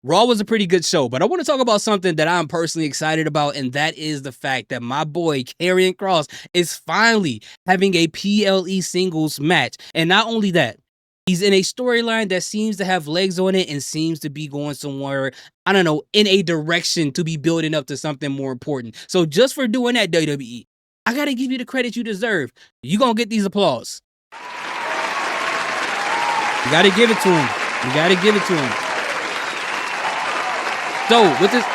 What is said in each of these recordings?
Raw was a pretty good show, but I want to talk about something that I'm personally excited about, and that is the fact that my boy Karrion Kross is finally having a PLE singles match. And not only that, he's in a storyline that seems to have legs on it and seems to be going somewhere, I don't know, in a direction to be building up to something more important. So just for doing that, WWE, I got to give you the credit you deserve. You're going to get these applause. You got to give it to him. You got to give it to him. So with this,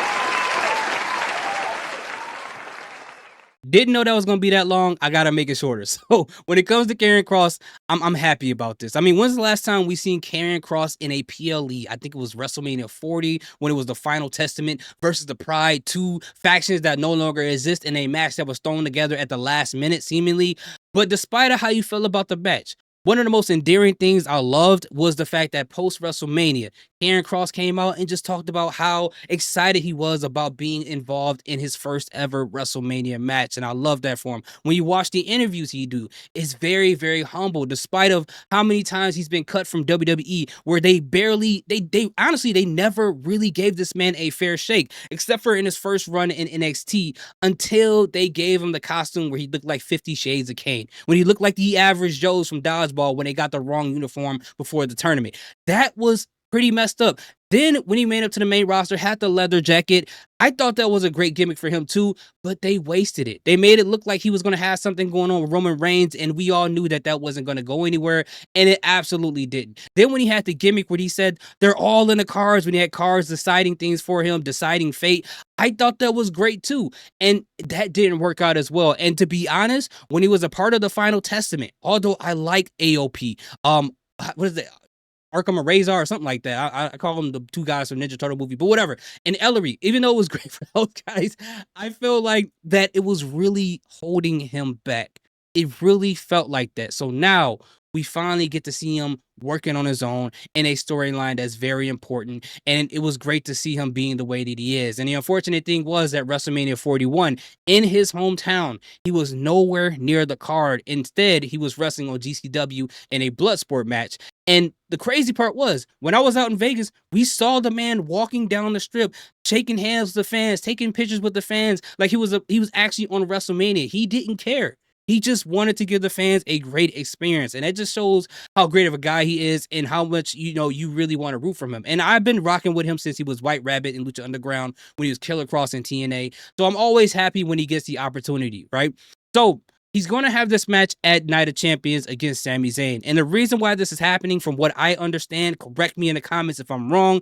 didn't know that was gonna be that long. I gotta make it shorter. So when it comes to Karrion Kross, I'm happy about this. I mean, when's the last time we seen Karrion Kross in a PLE? I think it was WrestleMania 40 when it was the Final Testament versus the Pride, two factions that no longer exist in a match that was thrown together at the last minute, seemingly. But despite of how you feel about the match, one of the most endearing things I loved was the fact that post WrestleMania, Karrion Kross came out and just talked about how excited he was about being involved in his first ever WrestleMania match. And I love that for him. When you watch the interviews he do, it's very, very humble, despite of how many times he's been cut from WWE, where they honestly, they never really gave this man a fair shake, except for in his first run in NXT, until they gave him the costume where he looked like 50 Shades of Kane, when he looked like the average Joes from Dodgeball when they got the wrong uniform before the tournament. That was pretty messed up. Then when he made up to the main roster, had the leather jacket, I thought that was a great gimmick for him too, but they wasted it. They made it look like he was going to have something going on with Roman Reigns, and we all knew that that wasn't going to go anywhere, and it absolutely didn't. Then when he had the gimmick where he said they're all in the cards, when he had cards deciding things for him, deciding fate, I thought that was great too, and that didn't work out as well. And to be honest, when he was a part of the Final Testament, although I like AOP, what is it? Arkham or Razor or something like that. I call them the two guys from Ninja Turtle movie, but whatever. And Ellery, even though it was great for those guys, I feel like that it was really holding him back. It really felt like that. So now we finally get to see him working on his own in a storyline that's very important. And it was great to see him being the way that he is. And the unfortunate thing was that WrestleMania 41 in his hometown, he was nowhere near the card. Instead, he was wrestling on GCW in a Bloodsport match. And the crazy part was, when I was out in Vegas, we saw the man walking down the strip, shaking hands with the fans, taking pictures with the fans, like he was actually on WrestleMania. He didn't care. He just wanted to give the fans a great experience. And that just shows how great of a guy he is and how much, you really want to root for him. And I've been rocking with him since he was White Rabbit in Lucha Underground, when he was Killer Kross in TNA. So I'm always happy when he gets the opportunity, right? So he's going to have this match at Night of Champions against Sami Zayn. And the reason why this is happening, from what I understand, correct me in the comments if I'm wrong,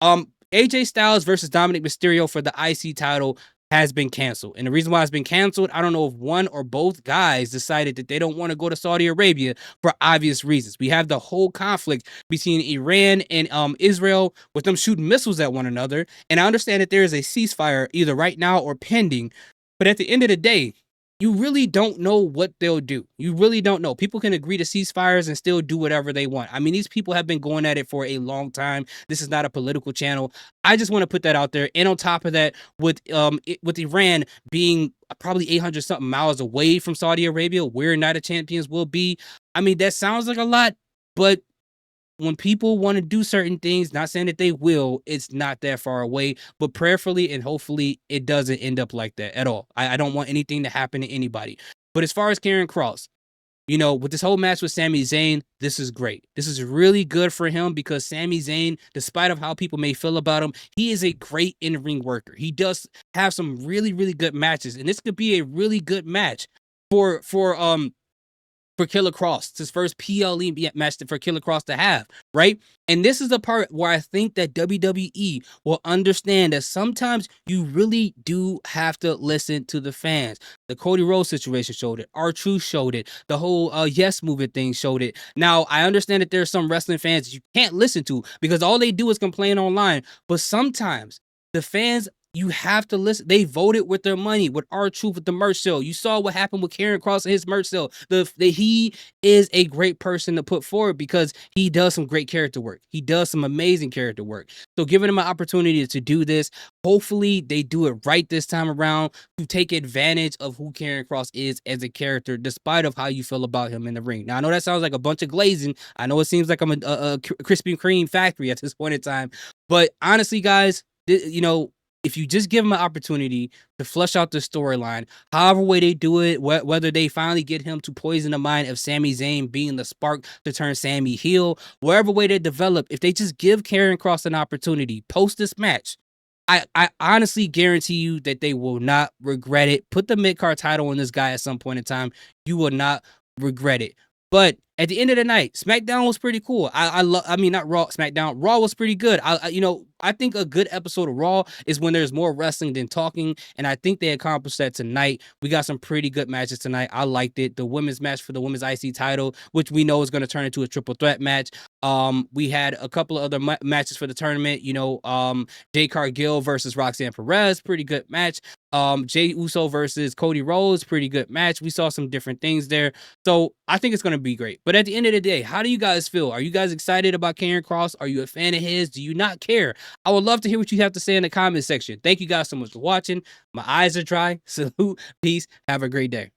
AJ Styles versus Dominic Mysterio for the IC title has been canceled. And the reason why it's been canceled, I don't know if one or both guys decided that they don't want to go to Saudi Arabia for obvious reasons. We have the whole conflict between Iran and Israel, with them shooting missiles at one another. And I understand that there is a ceasefire either right now or pending. But at the end of the day, you really don't know what they'll do. You really don't know. People can agree to ceasefires and still do whatever they want. I mean, these people have been going at it for a long time. This is not a political channel. I just want to put that out there. And on top of that, with Iran being probably 800 something miles away from Saudi Arabia, where Night of Champions will be, I mean, that sounds like a lot, but when people want to do certain things, not saying that they will, it's not that far away, but prayerfully and hopefully it doesn't end up like that at all. I don't want anything to happen to anybody. But as far as Karrion Kross, with this whole match with Sami Zayn, this is great. This is really good for him, because Sami Zayn, despite of how people may feel about him, he is a great in-ring worker. He does have some really, really good matches, and this could be a really good match for Killer Kross. It's his first PLE match for Killer Kross to have, right? And this is the part where I think that WWE will understand that sometimes you really do have to listen to the fans. The Cody Rhodes situation showed it. R-Truth showed it. The whole Yes Movement thing showed it. Now, I understand that there's some wrestling fans that you can't listen to because all they do is complain online. But sometimes the fans You have to listen. They voted with their money, with R-Truth with the merch sale. You saw what happened with Karrion Kross and his merch sale. He is a great person to put forward because he does some great character work. He does some amazing character work. So giving him an opportunity to do this, hopefully they do it right this time around to take advantage of who Karrion Kross is as a character, despite of how you feel about him in the ring. Now, I know that sounds like a bunch of glazing. I know it seems like I'm a Krispy Kreme factory at this point in time. But honestly, guys, you know, if you just give them an opportunity to flesh out the storyline, however way they do it, whether they finally get him to poison the mind of Sami Zayn being the spark to turn Sami heel, wherever way they develop, if they just give Karrion Kross an opportunity post this match, I honestly guarantee you that they will not regret it. Put the mid-card title on this guy at some point in time. You will not regret it. But at the end of the night, SmackDown was pretty cool. I mean, not Raw, SmackDown. Raw was pretty good. I think a good episode of Raw is when there's more wrestling than talking, and I think they accomplished that tonight. We got some pretty good matches tonight. I liked it. The women's match for the women's IC title, which we know is going to turn into a triple threat match. We had a couple of other matches for the tournament. Jade Cargill versus Roxanne Perez, pretty good match. Jey Uso versus Cody Rhodes, pretty good match. We saw some different things there. So I think it's going to be great. But at the end of the day, how do you guys feel? Are you guys excited about Karrion Kross? Are you a fan of his? Do you not care? I would love to hear what you have to say in the comment section. Thank you guys so much for watching. My eyes are dry. Salute. Peace. Have a great day.